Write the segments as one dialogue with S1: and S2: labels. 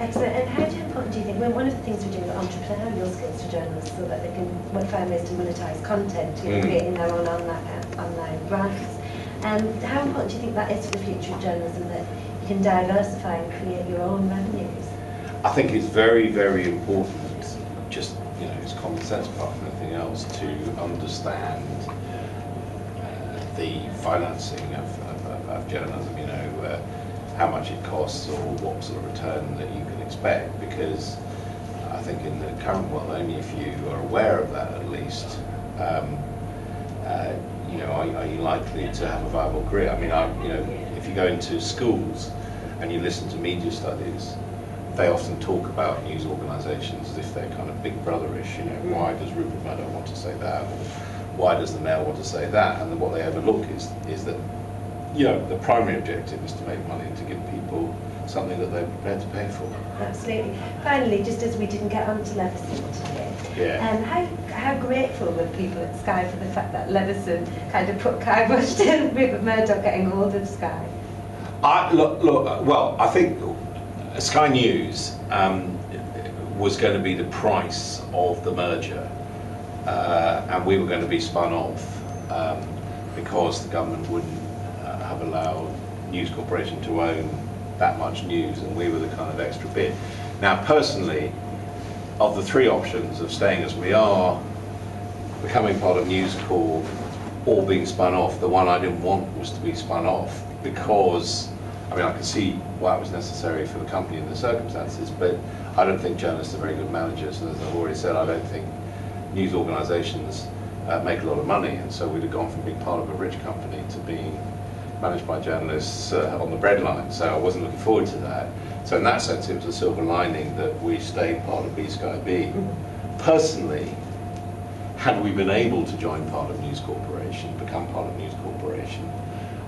S1: Excellent. And how important do you think, well, one of the things we're doing with entrepreneurial skills to journalists so that they can find ways to monetize content, creating their own online brands. How important do you think that is for the future of journalism, that you can diversify and create your own revenues?
S2: I think it's very, very important, just, it's common sense apart from anything else, to understand the financing of journalism, how much it costs or what sort of return that you can expect, because I think in the current world, only if you are aware of that at least, are you likely to have a viable career? I mean, if you go into schools and you listen to media studies, they often talk about news organisations as if they're kind of big brotherish. Why does Rupert Murdoch want to say that? Or why does the Mail want to say that? And then what they overlook is that the primary objective is to make money and to give people something that they're prepared to pay for.
S1: Absolutely. Finally, just as we didn't get onto Leveson today, how grateful were people at Sky for the fact that Leveson kind of put kibosh to Rupert Murdoch getting hold of Sky?
S2: Well, I think Sky News was going to be the price of the merger, and we were going to be spun off because the government wouldn't have allowed News Corporation to own that much news, and we were the kind of extra bit. Now, personally, of the three options of staying as we are, becoming part of News Corp, or being spun off, the one I didn't want was to be spun off, because I can see why it was necessary for the company in the circumstances, but I don't think journalists are very good managers, and as I've already said, I don't think news organisations make a lot of money, and so we'd have gone from being part of a rich company to being managed by journalists on the breadline, so I wasn't looking forward to that. So in that sense, it was a silver lining that we stayed part of B-Sky B. Personally, had we been able to join part of News Corporation, become part of News Corporation,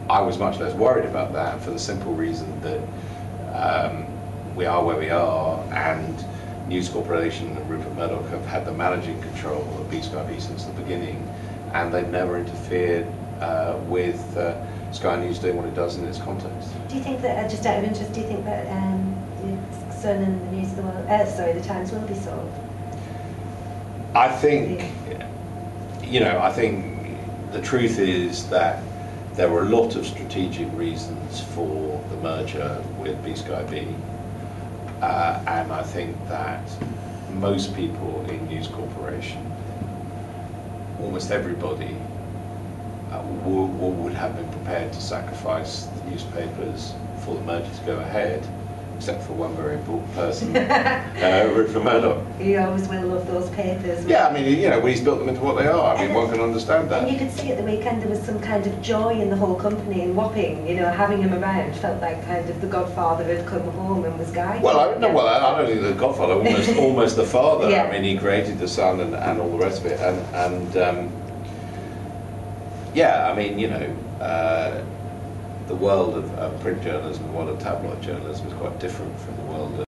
S2: I was much less worried about that, for the simple reason that we are where we are, and News Corporation and Rupert Murdoch have had the managing control of B-Sky B since the beginning, and they've never interfered with Sky News doing what it does in its context.
S1: Do you think that, just out of interest, do you think that the Sun and the News of the World, the Times will be sold?
S2: I think, I think the truth is that there were a lot of strategic reasons for the merger with B-Sky B, and I think that most people in News Corporation, almost everybody, would have been prepared to sacrifice the newspapers for the merger to go ahead, except for one very important person, Rupert Murdoch.
S1: You always will love those papers.
S2: Yeah, when he's built them into what they are, one can understand that.
S1: And you could see at the weekend there was some kind of joy in the whole company, and Wapping, having him around felt like kind of the godfather had come home and was guiding.
S2: Well, I don't think the godfather, almost the father.
S1: Yeah.
S2: He created the Sun and all the rest of it, and the world of print journalism, the world of tabloid journalism is quite different from the world of